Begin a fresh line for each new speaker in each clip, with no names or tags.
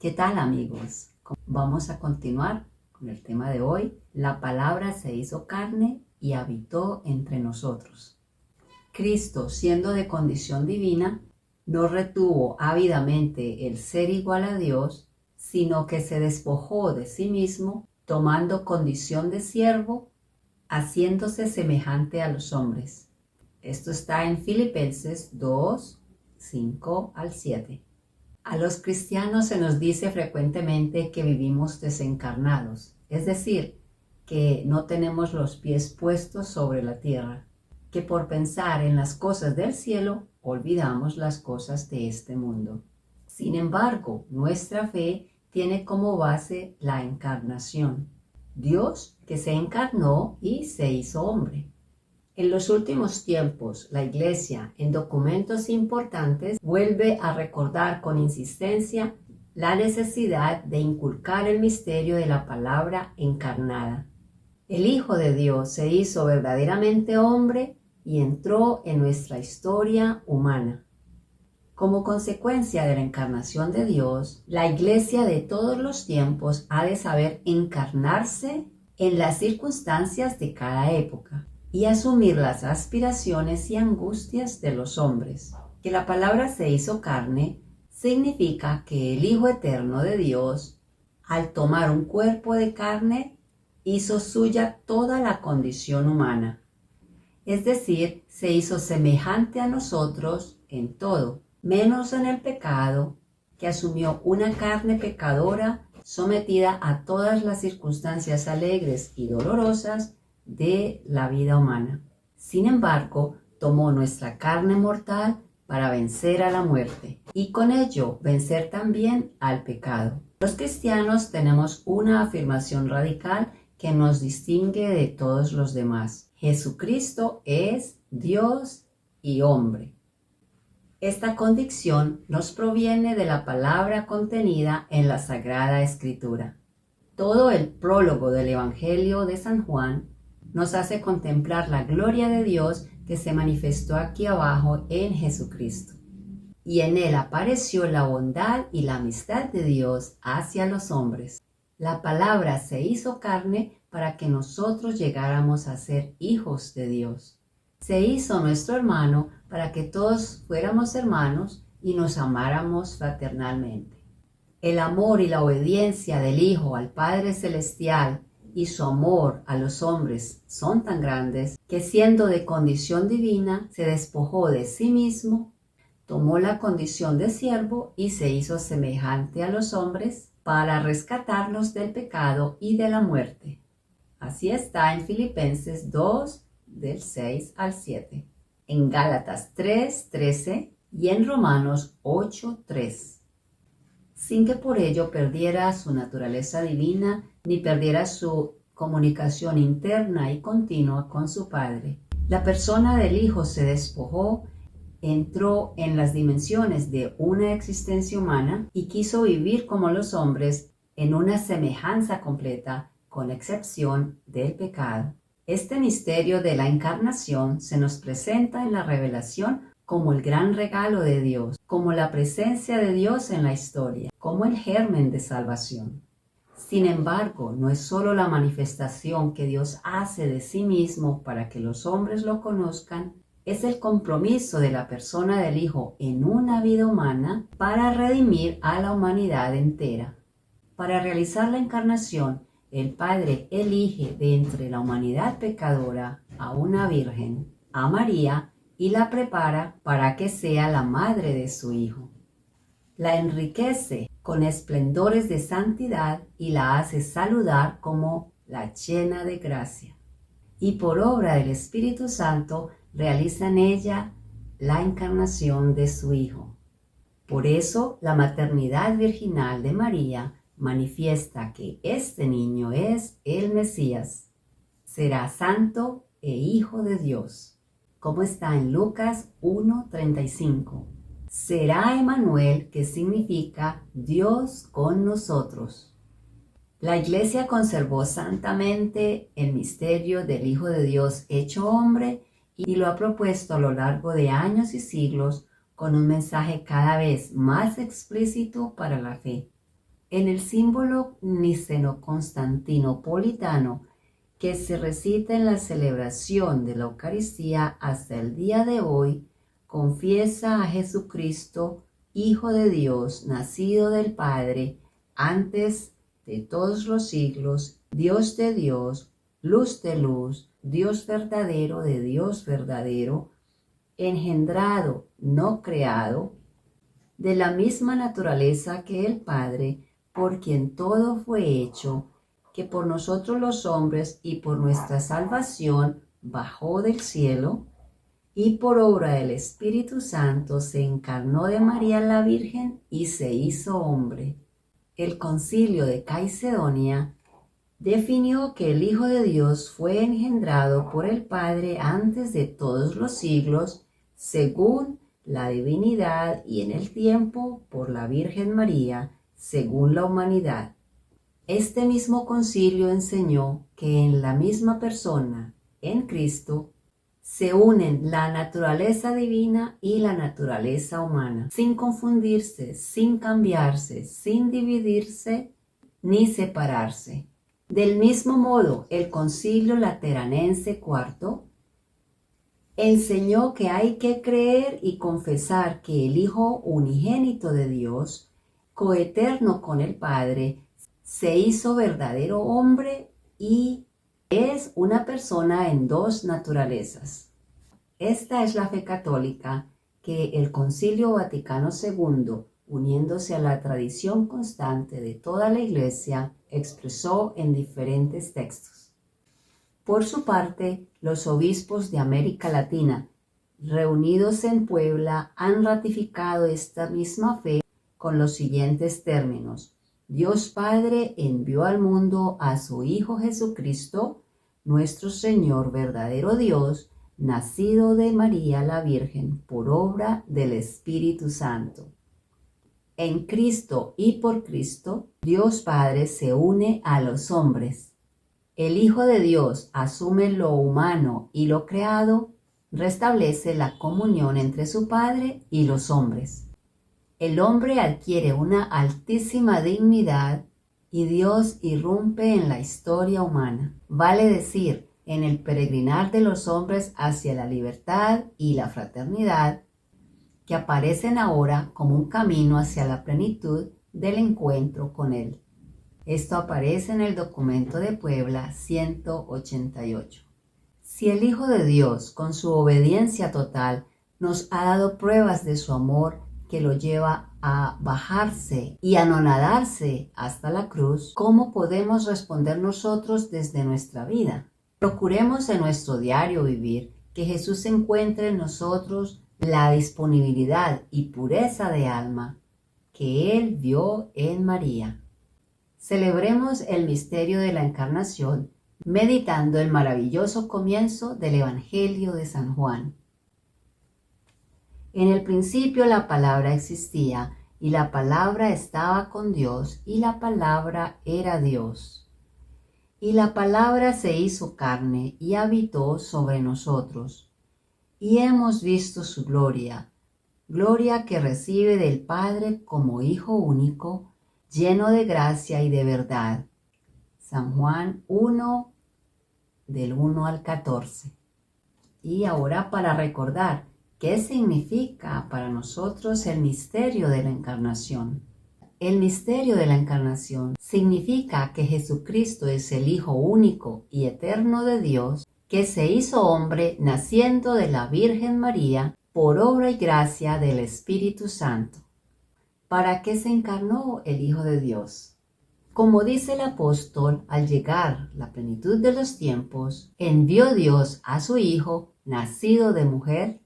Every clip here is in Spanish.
¿Qué tal, amigos? Vamos a continuar con el tema de hoy. La palabra se hizo carne y habitó entre nosotros. Cristo, siendo de condición divina, no retuvo ávidamente el ser igual a Dios, sino que se despojó de sí mismo, tomando condición de siervo, haciéndose semejante a los hombres. Esto está en Filipenses 2, 5 al 7. A los cristianos se nos dice frecuentemente que vivimos desencarnados, es decir, que no tenemos los pies puestos sobre la tierra, que por pensar en las cosas del cielo olvidamos las cosas de este mundo. Sin embargo, nuestra fe tiene como base la encarnación, Dios que se encarnó y se hizo hombre. En los últimos tiempos, la Iglesia, en documentos importantes, vuelve a recordar con insistencia la necesidad de inculcar el misterio de la palabra encarnada. El Hijo de Dios se hizo verdaderamente hombre y entró en nuestra historia humana. Como consecuencia de la encarnación de Dios, la Iglesia de todos los tiempos ha de saber encarnarse en las circunstancias de cada época y asumir las aspiraciones y angustias de los hombres. Que la palabra se hizo carne significa que el Hijo Eterno de Dios, al tomar un cuerpo de carne, hizo suya toda la condición humana. Es decir, se hizo semejante a nosotros en todo, menos en el pecado, que asumió una carne pecadora sometida a todas las circunstancias alegres y dolorosas de la vida humana. Sin embargo, tomó nuestra carne mortal para vencer a la muerte y con ello vencer también al pecado. Los cristianos tenemos una afirmación radical que nos distingue de todos los demás. Jesucristo es Dios y hombre. Esta convicción nos proviene de la palabra contenida en la Sagrada Escritura. Todo el prólogo del Evangelio de San Juan nos hace contemplar la gloria de Dios que se manifestó aquí abajo en Jesucristo. Y en él apareció la bondad y la amistad de Dios hacia los hombres. La palabra se hizo carne para que nosotros llegáramos a ser hijos de Dios. Se hizo nuestro hermano para que todos fuéramos hermanos y nos amáramos fraternalmente. El amor y la obediencia del Hijo al Padre Celestial y su amor a los hombres son tan grandes que siendo de condición divina se despojó de sí mismo, tomó la condición de siervo y se hizo semejante a los hombres para rescatarnos del pecado y de la muerte. Así está en Filipenses 2, del 6 al 7, en Gálatas 3, 13 y en Romanos 8, 3. Sin que por ello perdiera su naturaleza divina ni perdiera su comunicación interna y continua con su Padre. La persona del Hijo se despojó, entró en las dimensiones de una existencia humana y quiso vivir como los hombres en una semejanza completa, con excepción del pecado. Este misterio de la encarnación se nos presenta en la revelación como el gran regalo de Dios, como la presencia de Dios en la historia, como el germen de salvación. Sin embargo, no es solo la manifestación que Dios hace de sí mismo para que los hombres lo conozcan, es el compromiso de la persona del Hijo en una vida humana para redimir a la humanidad entera. Para realizar la encarnación, el Padre elige de entre la humanidad pecadora a una virgen, a María, y la prepara para que sea la madre de su Hijo. La enriquece con esplendores de santidad y la hace saludar como la llena de gracia. Y por obra del Espíritu Santo realiza en ella la encarnación de su Hijo. Por eso la maternidad virginal de María manifiesta que este niño es el Mesías. Será santo e hijo de Dios, como está en Lucas 1:35. Será Emmanuel, que significa Dios con nosotros. La Iglesia conservó santamente el misterio del Hijo de Dios hecho hombre y lo ha propuesto a lo largo de años y siglos con un mensaje cada vez más explícito para la fe. En el símbolo niceno-constantinopolitano que se recita en la celebración de la Eucaristía hasta el día de hoy, confiesa a Jesucristo, Hijo de Dios, nacido del Padre, antes de todos los siglos, Dios de Dios, luz de luz, Dios verdadero de Dios verdadero, engendrado, no creado, de la misma naturaleza que el Padre, por quien todo fue hecho, que por nosotros los hombres y por nuestra salvación bajó del cielo, y por obra del Espíritu Santo se encarnó de María la Virgen y se hizo hombre. El Concilio de Calcedonia definió que el Hijo de Dios fue engendrado por el Padre antes de todos los siglos, según la divinidad, y en el tiempo por la Virgen María, según la humanidad. Este mismo concilio enseñó que en la misma persona, en Cristo, se unen la naturaleza divina y la naturaleza humana, sin confundirse, sin cambiarse, sin dividirse ni separarse. Del mismo modo, el Concilio Lateranense IV enseñó que hay que creer y confesar que el Hijo unigénito de Dios, coeterno con el Padre, se hizo verdadero hombre y es una persona en dos naturalezas. Esta es la fe católica que el Concilio Vaticano II, uniéndose a la tradición constante de toda la Iglesia, expresó en diferentes textos. Por su parte, los obispos de América Latina, reunidos en Puebla, han ratificado esta misma fe con los siguientes términos: Dios Padre envió al mundo a su Hijo Jesucristo, nuestro Señor, verdadero Dios, nacido de María la Virgen por obra del Espíritu Santo. En Cristo y por Cristo, Dios Padre se une a los hombres. El Hijo de Dios asume lo humano y lo creado, restablece la comunión entre su Padre y los hombres. El hombre adquiere una altísima dignidad y Dios irrumpe en la historia humana, vale decir, en el peregrinar de los hombres hacia la libertad y la fraternidad, que aparecen ahora como un camino hacia la plenitud del encuentro con Él. Esto aparece en el documento de Puebla 188. Si el Hijo de Dios, con su obediencia total, nos ha dado pruebas de su amor que lo lleva a bajarse y anonadarse hasta la cruz, ¿cómo podemos responder nosotros desde nuestra vida? Procuremos en nuestro diario vivir que Jesús encuentre en nosotros la disponibilidad y pureza de alma que Él vio en María. Celebremos el misterio de la Encarnación meditando el maravilloso comienzo del Evangelio de San Juan. En el principio la palabra existía, y la palabra estaba con Dios, y la palabra era Dios. Y la palabra se hizo carne y habitó sobre nosotros. Y hemos visto su gloria, gloria que recibe del Padre como Hijo único, lleno de gracia y de verdad. San Juan 1, del 1 al 14. Y ahora, para recordar, ¿qué significa para nosotros el misterio de la Encarnación? El misterio de la Encarnación significa que Jesucristo es el Hijo único y eterno de Dios, que se hizo hombre naciendo de la Virgen María por obra y gracia del Espíritu Santo. ¿Para qué se encarnó el Hijo de Dios? Como dice el apóstol, al llegar la plenitud de los tiempos, envió Dios a su Hijo, nacido de mujer,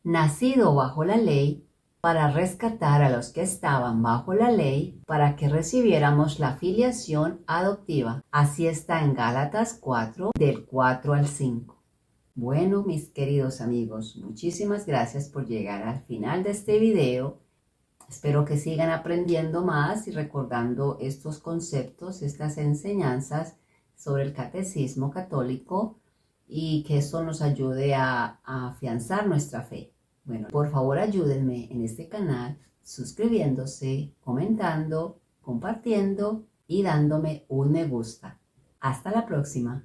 nacido bajo la ley, para rescatar a los que estaban bajo la ley, para que recibiéramos la filiación adoptiva. Así está en Gálatas 4, del 4 al 5. Bueno, mis queridos amigos, muchísimas gracias por llegar al final de este video. Espero que sigan aprendiendo más y recordando estos conceptos, estas enseñanzas sobre el catecismo católico, y que esto nos ayude a afianzar nuestra fe. Bueno, por favor ayúdenme en este canal suscribiéndose, comentando compartiendo y dándome un me gusta. Hasta la próxima.